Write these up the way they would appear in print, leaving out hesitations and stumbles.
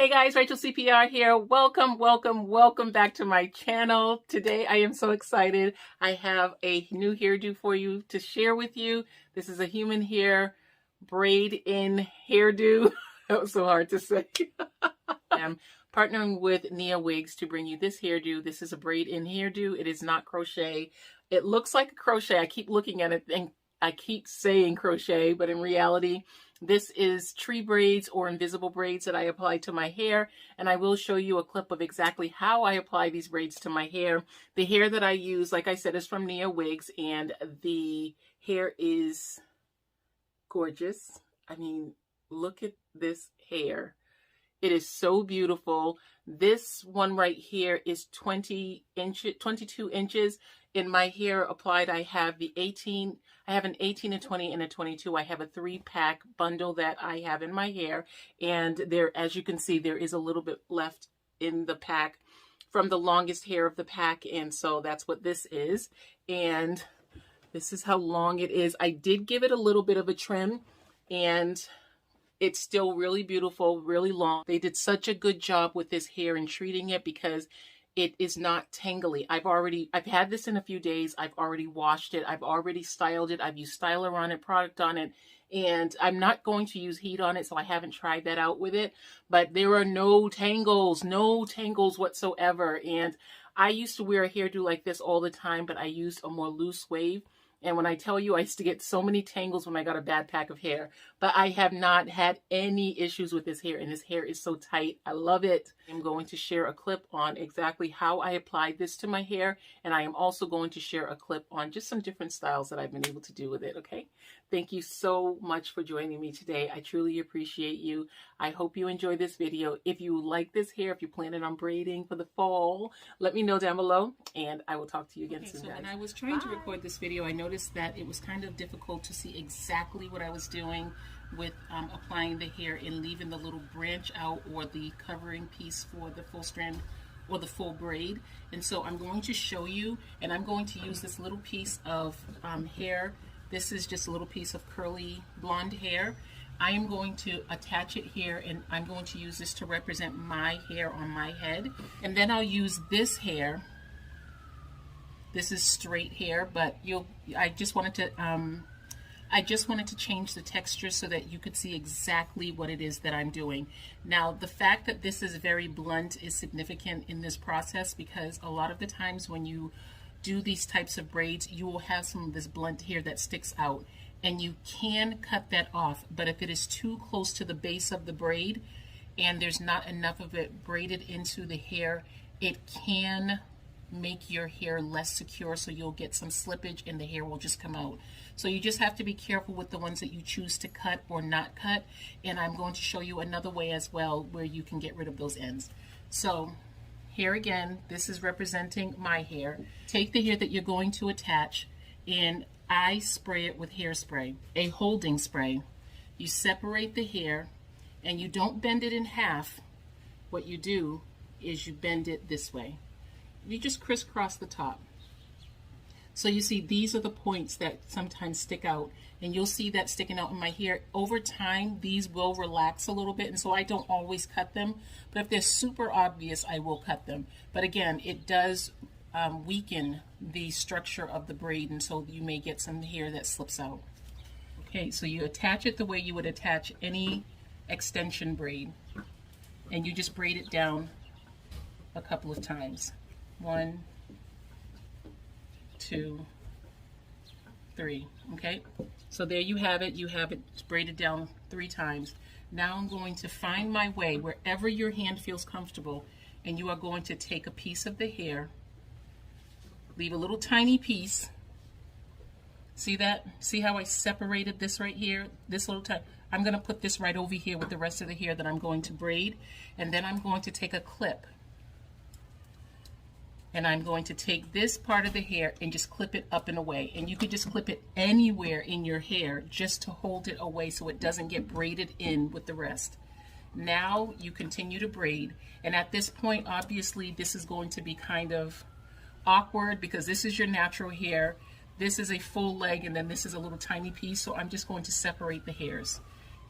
Hey guys, Rachel CPR here. Welcome back to my channel. Today I am so excited. I have a new hairdo for you to share with you. This is a human hair braid-in hairdo. That was so hard to say. I'm partnering with Niawigs to bring you this hairdo. This is a braid-in hairdo. It is not crochet. It looks like a crochet. I keep looking at it and I keep saying crochet, but in reality, this is tree braids or invisible braids that I apply to my hair, and I will show you a clip of exactly how I apply these braids to my hair. The hair that I use, like I said, is from Niawigs, and the hair is gorgeous. I mean, look at this hair. It is so beautiful. This one right here is 22 inches. In my hair applied, I have an 18, a 20, and a 22. I have a 3-pack bundle that I have in my hair. And there, as you can see, there is a little bit left in the pack from the longest hair of the pack. And so that's what this is. And this is how long it is. I did give it a little bit of a trim, and it's still really beautiful, really long. They did such a good job with this hair and treating it because it is not tangly. I've had this in a few days. I've already washed it. I've already styled it. I've used styler on it, product on it, and I'm not going to use heat on it, so I haven't tried that out with it. But there are no tangles whatsoever. And I used to wear a hairdo like this all the time, but I used a more loose wave. And when I tell you, I used to get so many tangles when I got a bad pack of hair. But I have not had any issues with this hair, and this hair is so tight. I love it. I'm going to share a clip on exactly how I applied this to my hair, and I am also going to share a clip on just some different styles that I've been able to do with it, okay? Thank you so much for joining me today. I truly appreciate you. I hope you enjoy this video. If you like this hair, if you're planning on braiding for the fall, let me know down below, and I will talk to you again soon, guys. When I was trying to record this video, I noticed that it was kind of difficult to see exactly what I was doing with applying the hair and leaving the little branch out or the covering piece for the full strand or the full braid. And so I'm going to show you, and I'm going to use this little piece of hair. This is just a little piece of curly blonde hair. I am going to attach it here, and I'm going to use this to represent my hair on my head. And then I'll use this hair. This is straight hair, but I just wanted to change the texture so that you could see exactly what it is that I'm doing. Now, the fact that this is very blunt is significant in this process because a lot of the times when you do these types of braids, you will have some of this blunt hair that sticks out, and you can cut that off. But if it is too close to the base of the braid and there's not enough of it braided into the hair, it can make your hair less secure, so you'll get some slippage and the hair will just come out. So you just have to be careful with the ones that you choose to cut or not cut, and I'm going to show you another way as well where you can get rid of those ends. So here again, this is representing my hair. Take the hair that you're going to attach, and I spray it with hairspray, a holding spray. You separate the hair, and you don't bend it in half. What you do is you bend it this way. You just crisscross the top. So you see, these are the points that sometimes stick out, and you'll see that sticking out in my hair. Over time, these will relax a little bit, and so I don't always cut them, but if they're super obvious, I will cut them. But again, it does weaken the structure of the braid, and so you may get some hair that slips out. Okay, so you attach it the way you would attach any extension braid, and you just braid it down a couple of times. 1, 2, 3. Okay, so there you have it. You have it braided down 3 times. Now I'm going to find my way wherever your hand feels comfortable, and you are going to take a piece of the hair, leave a little tiny piece. See that? See how I separated this right here? This little tiny. I'm going to put this right over here with the rest of the hair that I'm going to braid, and then I'm going to take a clip. And I'm going to take this part of the hair and just clip it up and away. And you could just clip it anywhere in your hair just to hold it away so it doesn't get braided in with the rest. Now you continue to braid. And at this point, obviously, this is going to be kind of awkward because this is your natural hair. This is a full leg, and then this is a little tiny piece. So I'm just going to separate the hairs.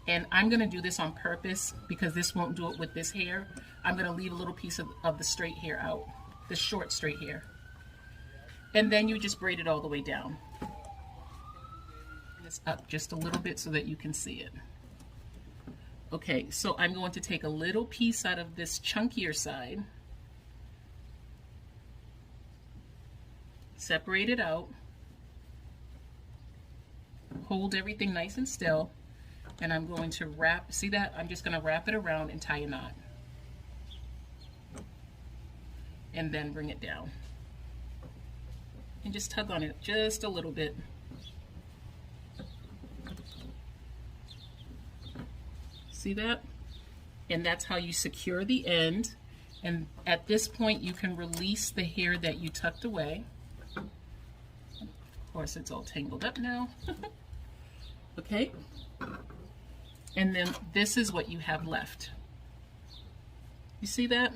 And I'm going to do this on purpose because this won't do it with this hair. I'm going to leave a little piece of the straight hair out, the short straight hair. And then you just braid it all the way down. This up just a little bit so that you can see it. Okay, so I'm going to take a little piece out of this chunkier side, separate it out, hold everything nice and still, and I'm going to wrap, see that? I'm just going to wrap it around and tie a knot. And then bring it down. And just tug on it just a little bit. See that? And that's how you secure the end. And at this point, you can release the hair that you tucked away. Of course, it's all tangled up now. Okay? And then this is what you have left. You see that?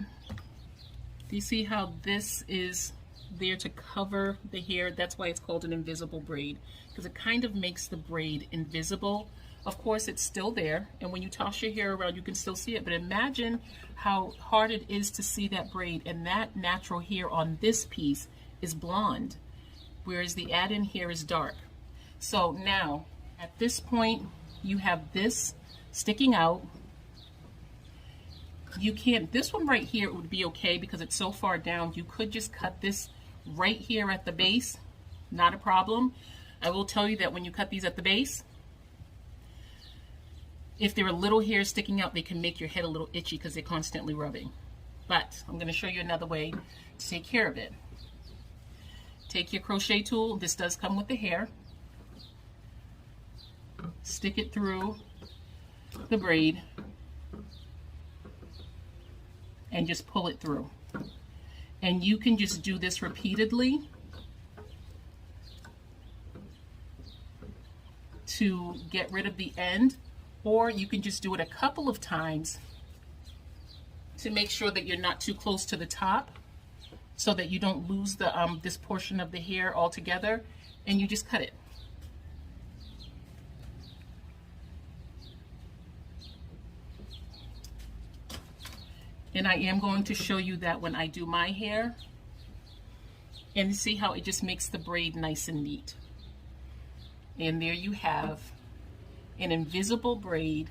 Do you see how this is there to cover the hair? That's why it's called an invisible braid, because it kind of makes the braid invisible. Of course, it's still there, and when you toss your hair around, you can still see it, but imagine how hard it is to see that braid, and that natural hair on this piece is blonde, whereas the add-in hair is dark. So now, at this point, you have this sticking out. You can't, this one right here would be okay because it's so far down. You could just cut this right here at the base, not a problem. I will tell you that when you cut these at the base, if there are little hairs sticking out, they can make your head a little itchy because they're constantly rubbing. But I'm going to show you another way to take care of it. Take your crochet tool, this does come with the hair, stick it through the braid, and just pull it through. And you can just do this repeatedly to get rid of the end, or you can just do it a couple of times to make sure that you're not too close to the top so that you don't lose the this portion of the hair altogether, and you just cut it. And I am going to show you that when I do my hair, and see how it just makes the braid nice and neat. And there you have an invisible braid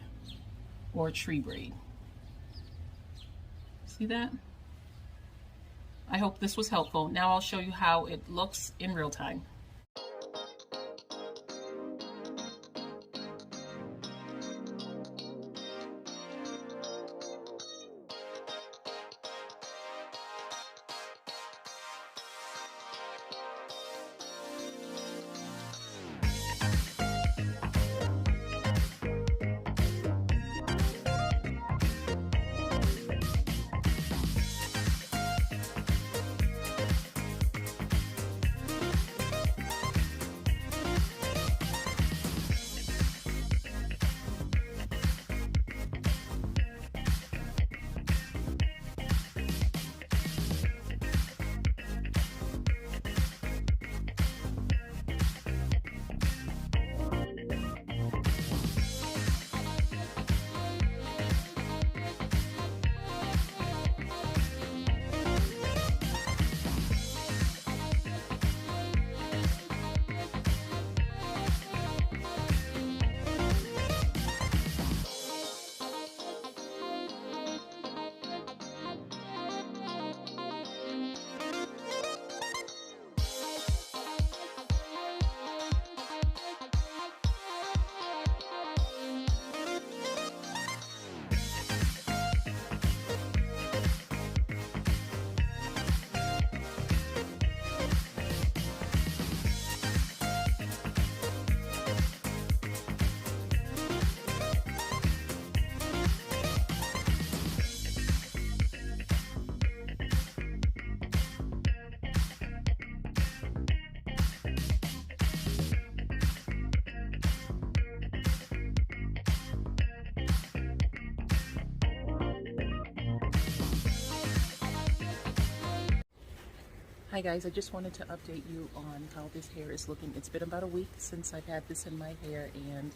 or a tree braid. See that? I hope this was helpful. Now I'll show you how it looks in real time. Hi guys, I just wanted to update you on how this hair is looking. It's been about a week since I've had this in my hair, and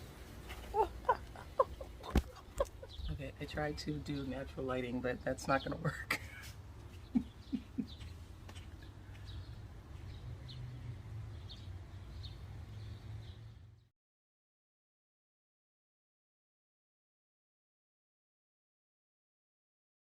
it. I tried to do natural lighting, but that's not going to work.